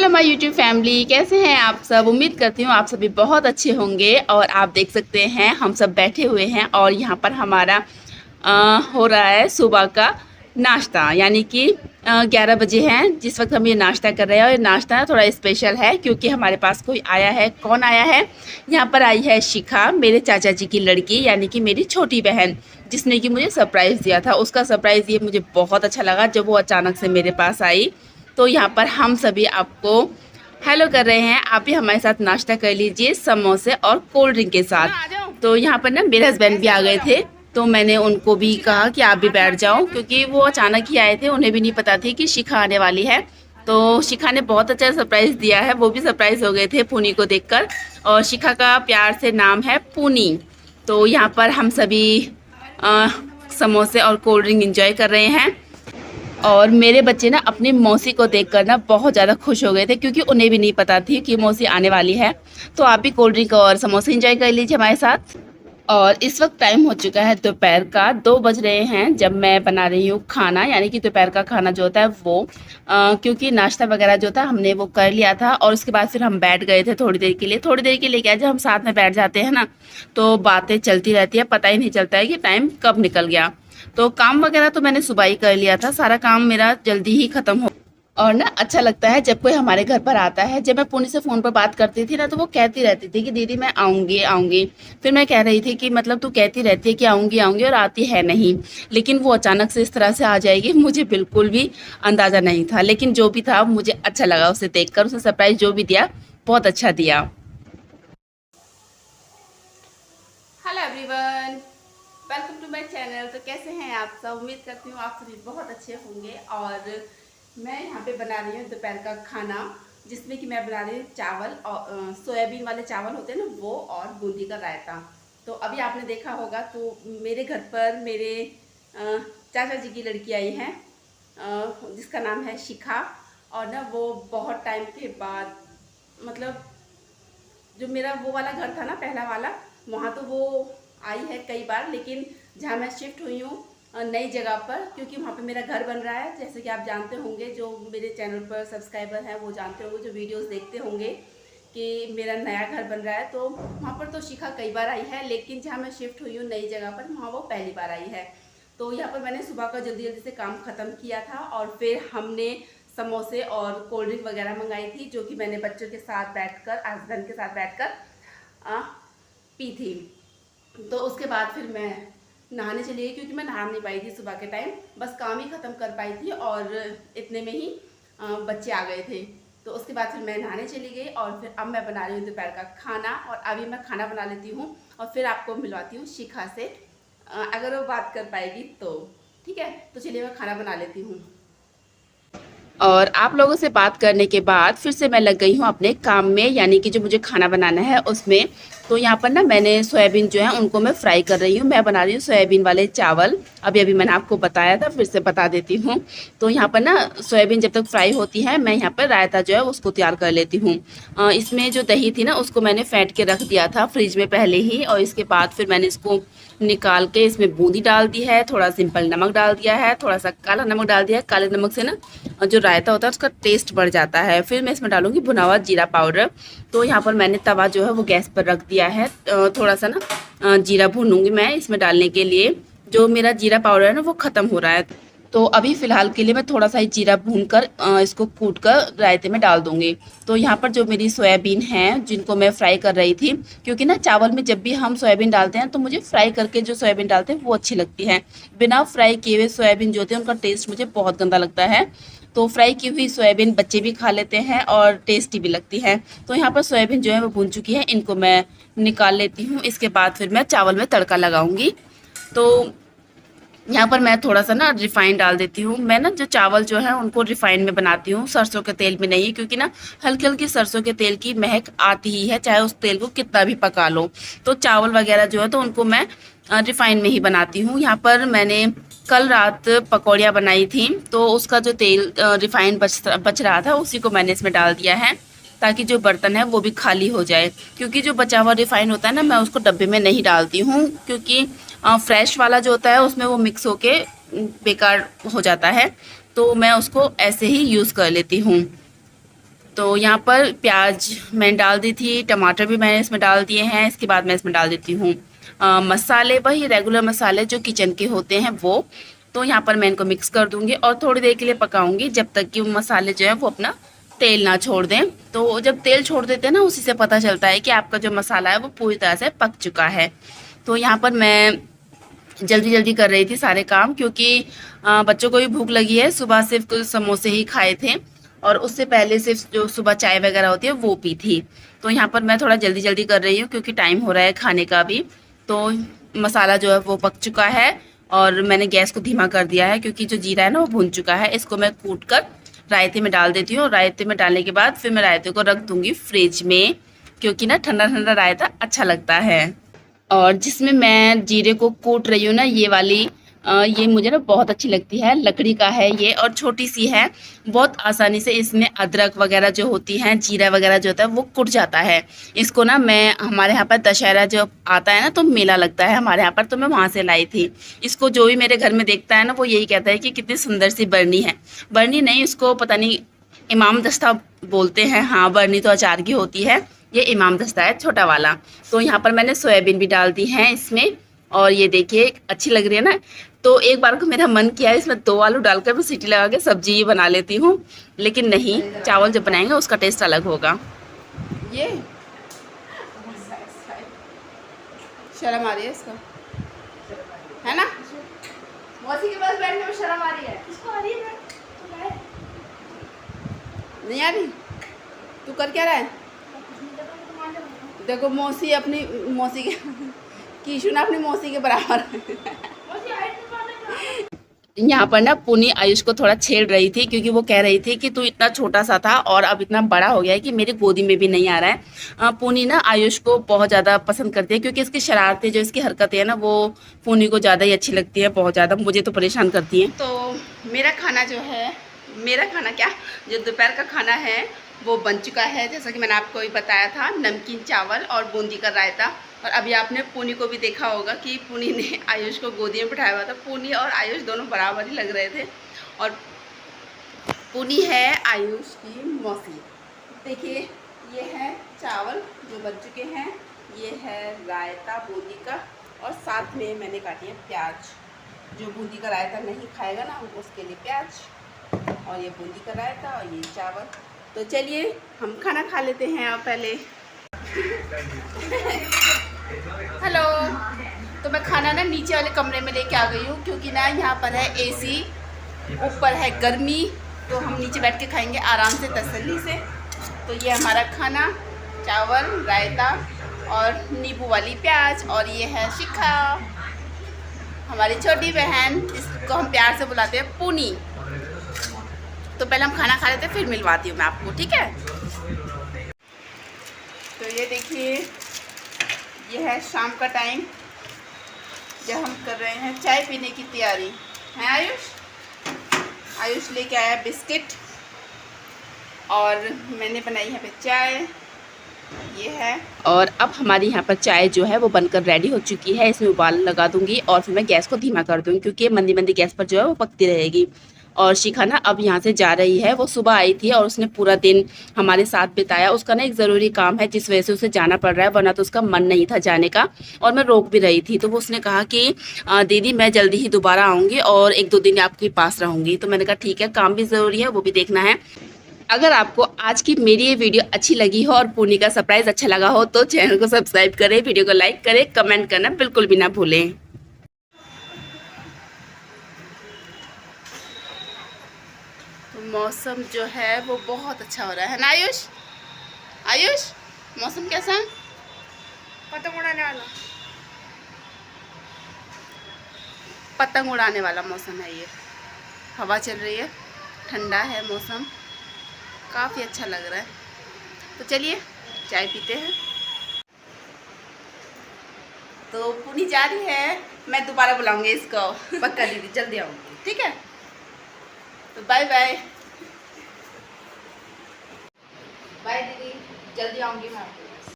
Hello my YouTube family, कैसे हैं आप सब। उम्मीद करती हूँ आप सभी बहुत अच्छे होंगे। और आप देख सकते हैं हम सब बैठे हुए हैं और यहाँ पर हमारा हो रहा है सुबह का नाश्ता, यानी कि 11 बजे हैं जिस वक्त हम ये नाश्ता कर रहे हैं। और ये नाश्ता ना थोड़ा स्पेशल है क्योंकि हमारे पास कोई आया है। कौन आया है? यहाँ पर आई है शिखा, मेरे चाचा जी की लड़की, यानी कि मेरी छोटी बहन, जिसने कि मुझे सरप्राइज़ दिया था। उसका सरप्राइज़ ये मुझे बहुत अच्छा लगा जब वो अचानक से मेरे पास आई। तो यहाँ पर हम सभी आपको हेलो कर रहे हैं। आप भी हमारे साथ नाश्ता कर लीजिए समोसे और कोल्ड ड्रिंक के साथ। तो यहाँ पर ना मेरे हस्बैंड भी आ गए थे, तो मैंने उनको भी कहा कि आप भी बैठ जाओ, क्योंकि वो अचानक ही आए थे। उन्हें भी नहीं पता थी कि शिखा आने वाली है। तो शिखा ने बहुत अच्छा सरप्राइज़ दिया है, वो भी सरप्राइज़ हो गए थे पूनी को देखकर। और शिखा का प्यार से नाम है पूनी। तो यहाँ पर हम सभी अ, समोसे और कोल्ड ड्रिंक इंजॉय कर रहे हैं। और मेरे बच्चे ना अपनी मौसी को देखकर ना बहुत ज़्यादा खुश हो गए थे, क्योंकि उन्हें भी नहीं पता थी कि मौसी आने वाली है। तो आप भी कोल्ड ड्रिंक और समोसे एंजॉय कर लीजिए हमारे साथ। और इस वक्त टाइम हो चुका है दोपहर का 2 बज रहे हैं जब मैं बना रही हूँ खाना, यानी कि दोपहर का खाना जो होता है वो क्योंकि नाश्ता वगैरह जो था हमने वो कर लिया था। और उसके बाद फिर हम बैठ गए थे थोड़ी देर के लिए। थोड़ी देर के लिए क्या, जब हम साथ में बैठ जाते हैं ना तो बातें चलती रहती है, पता ही नहीं चलता है कि टाइम कब निकल गया। तो काम वगैरह तो मैंने सुबह ही कर लिया था, सारा काम मेरा जल्दी ही ख़त्म हो। और ना अच्छा लगता है जब कोई हमारे घर पर आता है। जब मैं पुनी से फ़ोन पर बात करती थी ना तो वो कहती रहती थी कि दीदी मैं आऊँगी आऊँगी। फिर मैं कह रही थी कि मतलब तू कहती रहती है कि आऊँगी आऊँगी और आती है नहीं। लेकिन वो अचानक से इस तरह से आ जाएगी, मुझे बिल्कुल भी अंदाज़ा नहीं था। लेकिन जो भी था मुझे अच्छा लगा उसे देखकर, उसे सरप्राइज़ जो भी दिया बहुत अच्छा दिया। Hello everyone, welcome to my channel. तो कैसे हैं आप सब? उम्मीद करती हूँ आप सभी बहुत अच्छे होंगे। और मैं यहाँ पे बना रही हूँ दोपहर का खाना, जिसमें कि मैं बना रही हूँ चावल और सोयाबीन वाले चावल होते हैं ना वो, और बूंदी का रायता। तो अभी आपने देखा होगा तो मेरे घर पर मेरे चाचा जी की लड़की आई है, जिसका नाम है शिखा। और ना वो बहुत टाइम के बाद, मतलब जो मेरा वो वाला घर था ना पहला वाला, वहाँ तो वो आई है कई बार। लेकिन जहाँ मैं शिफ्ट हुई हूँ नई जगह पर, क्योंकि वहाँ पे मेरा घर बन रहा है, जैसे कि आप जानते होंगे, जो मेरे चैनल पर सब्सक्राइबर हैं वो जानते होंगे, जो वीडियोस देखते होंगे कि मेरा नया घर बन रहा है। तो वहाँ पर तो शिखा कई बार आई है, लेकिन जहाँ मैं शिफ्ट हुई हूँ नई जगह पर, वहाँ वो पहली बार आई है। तो यहाँ पर मैंने सुबह का जल्दी जल्दी से काम ख़त्म किया था और फिर हमने समोसे और कोल्ड ड्रिंक वगैरह मंगाई थी, जो कि मैंने बच्चों के साथ बैठकर, हस्बैंड के साथ बैठकर पी थी। तो उसके बाद फिर मैं नहाने चली गई, क्योंकि मैं नहा नहीं पाई थी सुबह के टाइम, बस काम ही ख़त्म कर पाई थी और इतने में ही बच्चे आ गए थे। तो उसके बाद फिर मैं नहाने चली गई और फिर अब मैं बना रही हूँ दोपहर का खाना। और अभी मैं खाना बना लेती हूँ और फिर आपको मिलवाती हूँ शिखा से, अगर वो बात कर पाएगी तो। ठीक है, तो चलिए मैं खाना बना लेती हूँ। और आप लोगों से बात करने के बाद फिर से मैं लग गई हूँ अपने काम में, यानी कि जो मुझे खाना बनाना है उसमें। तो यहाँ पर ना मैंने सोयाबीन जो है उनको मैं फ्राई कर रही हूँ। मैं बना रही हूँ सोयाबीन वाले चावल। अभी अभी मैंने आपको बताया था, फिर से बता देती हूँ। तो यहाँ पर ना सोयाबीन जब तक फ्राई होती है, मैं यहाँ पर रायता जो है उसको तैयार कर लेती हूँ। इसमें जो दही थी ना उसको मैंने फेंट के रख दिया था फ्रिज में पहले ही। और इसके बाद फिर मैंने इसको निकाल के इसमें बूंदी डाल दी है, थोड़ा सिंपल नमक डाल दिया है, थोड़ा सा काला नमक डाल दिया है। काले नमक से ना जो रायता होता है उसका टेस्ट बढ़ जाता है। फिर मैं इसमें डालूंगी भुना हुआ जीरा पाउडर। तो यहाँ पर मैंने तवा जो है वो गैस पर रख दिया है। थोड़ा सा ना जीरा भूनूंगी मैं इसमें डालने के लिए। जो मेरा जीरा पाउडर है ना वो ख़त्म हो रहा है, तो अभी फ़िलहाल के लिए मैं थोड़ा सा ही जीरा भूनकर इसको कूट कर रायते में डाल दूँगी। तो यहाँ पर जो मेरी सोयाबीन है जिनको मैं फ्राई कर रही थी, क्योंकि ना चावल में जब भी हम सोयाबीन डालते हैं तो मुझे फ्राई करके जो सोयाबीन डालते हैं वो अच्छी लगती है। बिना फ्राई किए हुए सोयाबीन जो होते हैं उनका टेस्ट मुझे बहुत गंदा लगता है। तो फ्राई की हुई सोयाबीन बच्चे भी खा लेते हैं और टेस्टी भी लगती है। तो यहाँ पर सोयाबीन जो है वो भून चुकी है, इनको मैं निकाल लेती हूँ। इसके बाद फिर मैं चावल में तड़का लगाऊंगी। तो यहाँ पर मैं थोड़ा सा ना रिफाइंड डाल देती हूँ। मैं ना जो चावल जो है उनको रिफाइंड में बनाती हूँ, सरसों के तेल में नहीं, क्योंकि ना हल्की हल्की सरसों के तेल की महक आती ही है, चाहे उस तेल को कितना भी पका लो। तो चावल वगैरह जो है तो उनको मैं रिफाइंड में ही बनाती हूँ। यहाँ पर मैंने कल रात पकौड़ियाँ बनाई थी, तो उसका जो तेल रिफाइंड बच रहा था उसी को मैंने इसमें डाल दिया है, ताकि जो बर्तन है वो भी खाली हो जाए। क्योंकि जो बचा हुआ रिफाइन होता है ना, मैं उसको डब्बे में नहीं डालती हूँ, क्योंकि फ्रेश वाला जो होता है उसमें वो मिक्स होके बेकार हो जाता है। तो मैं उसको ऐसे ही यूज़ कर लेती हूँ। तो यहाँ पर प्याज मैंने डाल दी थी, टमाटर भी मैंने इसमें डाल दिए हैं। इसके बाद मैं इसमें डाल देती हूँ मसाले, वही रेगुलर मसाले जो किचन के होते हैं वो। तो यहाँ पर मैं इनको मिक्स कर दूँगी और थोड़ी देर के लिए पकाऊँगी जब तक कि वो मसाले जो है वो अपना तेल ना छोड़ दें। तो जब तेल छोड़ देते हैं ना, उसी से पता चलता है कि आपका जो मसाला है वो पूरी तरह से पक चुका है। तो यहाँ पर मैं जल्दी जल्दी कर रही थी सारे काम, क्योंकि बच्चों को भी भूख लगी है। सुबह सिर्फ कुछ समोसे ही खाए थे और उससे पहले सिर्फ जो सुबह चाय वगैरह होती है वो पी थी। तो यहाँ पर मैं थोड़ा जल्दी जल्दी कर रही हूँ क्योंकि टाइम हो रहा है खाने का भी। तो मसाला जो है वो पक चुका है और मैंने गैस को धीमा कर दिया है क्योंकि जो जीरा है ना वो भून चुका है। इसको मैं कूट कर रायते में डाल देती हूँ और रायते में डालने के बाद फिर मैं रायते को रख दूँगी फ्रिज में, क्योंकि ना ठंडा ठंडा रायता अच्छा लगता है। और जिसमें मैं जीरे को कूट रही हूँ ना, ये वाली ये मुझे ना बहुत अच्छी लगती है। लकड़ी का है ये और छोटी सी है। बहुत आसानी से इसमें अदरक वगैरह जो होती हैं, जीरा वगैरह जो होता है वो कुट जाता है। इसको ना मैं, हमारे यहाँ पर दशहरा जो आता है ना तो मेला लगता है हमारे यहाँ पर, तो मैं वहाँ से लाई थी। इसको जो भी मेरे घर में देखता है ना वो यही कहता है कि कितनी सुंदर सी बरनी है। बरनी नहीं, उसको पता नहीं इमाम दस्ता बोलते हैं। हाँ, बरनी तो अचार की होती है, ये इमाम दस्ता है छोटा वाला। तो यहाँ पर मैंने सोयाबीन भी डाल दी है इसमें और ये देखिए अच्छी लग रही है ना। तो एक बार को मेरा मन किया है इसमें 2 आलू डालकर मैं सीटी लगा के सब्जी ही बना लेती हूँ, लेकिन नहीं, चावल जब बनाएंगे उसका टेस्ट अलग होगा। ये शर्म आ रही है इसको, है ना? मौसी के पास बैठने में शर्म आ रही है। इसको आ रही है? नहीं आ रही? तू कर क्या रहा है? देखो मौसी अपनी मौसी के कीशु ना अपनी मौसी के बराबर। यहाँ पर ना पुनी आयुष को थोड़ा छेड़ रही थी क्योंकि वो कह रही थी कि तू इतना छोटा सा था और अब इतना बड़ा हो गया है कि मेरी गोदी में भी नहीं आ रहा है। पुनी ना आयुष को बहुत ज़्यादा पसंद करती है क्योंकि इसकी शरारतें, जो इसकी हरकतें हैं ना, वो पुनी को ज़्यादा ही अच्छी लगती है, बहुत ज़्यादा। मुझे तो परेशान करती है। तो मेरा खाना जो है, मेरा खाना क्या, जो दोपहर का खाना है वो बन चुका है। जैसा कि मैंने आपको भी बताया था, नमकीन चावल और बूंदी का रायता। और अभी आपने पुनी को भी देखा होगा कि पुनी ने आयुष को गोदी में बिठाया हुआ था। पुनी और आयुष दोनों बराबर ही लग रहे थे। और पुनी है आयुष की मौसी। देखिए ये है चावल जो बन चुके हैं, ये है रायता बूंदी का, और साथ में मैंने काटी है प्याज। जो बूंदी का रायता नहीं खाएगा ना उसके लिए प्याज, और ये बूंदी का रायता और ये चावल। तो चलिए हम खाना खा लेते हैं। अब पहले हेलो। तो मैं खाना ना नीचे वाले कमरे में लेके आ गई हूँ क्योंकि ना यहाँ पर है एसी, ऊपर है गर्मी, तो हम नीचे बैठ के खाएंगे आराम से तसल्ली से। तो ये हमारा खाना, चावल, रायता और नींबू वाली प्याज, और ये है शिखा, हमारी छोटी बहन, जिसको हम प्यार से बुलाते हैं पुनी। तो पहले हम खाना खा लेते हैं, फिर मिलवाती हूँ मैं आपको, ठीक है? तो ये देखिए, ये है शाम का टाइम जब हम कर रहे हैं चाय पीने की तैयारी। है आयुष? आयुष लेके आया बिस्किट और मैंने बनाई है पे चाय, ये है। और अब हमारी यहाँ पर चाय जो है वो बनकर रेडी हो चुकी है। इसमें उबाल लगा दूंगी और फिर मैं गैस को धीमा कर दूंगी क्योंकि मंदी मंदी गैस पर जो है वो पकती रहेगी। और शिखा ना अब यहाँ से जा रही है। वो सुबह आई थी और उसने पूरा दिन हमारे साथ बिताया। उसका ना एक ज़रूरी काम है जिस वजह से उसे जाना पड़ रहा है, वरना तो उसका मन नहीं था जाने का। और मैं रोक भी रही थी तो वो उसने कहा कि दीदी मैं जल्दी ही दोबारा आऊँगी और 1-2 दिन आपके पास रहूँगी। तो मैंने कहा ठीक है, काम भी ज़रूरी है, वो भी देखना है। अगर आपको आज की मेरी ये वीडियो अच्छी लगी हो और पुनी का सरप्राइज़ अच्छा लगा हो तो चैनल को सब्सक्राइब करें, वीडियो को लाइक करें, कमेंट करना बिल्कुल भी ना भूलें। मौसम जो है वो बहुत अच्छा हो रहा है ना आयुष? आयुष, मौसम कैसा है? पतंग उड़ाने वाला, पतंग उड़ाने वाला मौसम है ये। हवा चल रही है, ठंडा है मौसम, काफ़ी अच्छा लग रहा है। तो चलिए चाय पीते हैं। तो पुनी जा रही है, मैं दोबारा बुलाऊंगी इसको। पक्का दीदी, जल्दी आऊँगी, ठीक है? तो बाय बाय। बाय दीदी, जल्दी आऊँगी मैं।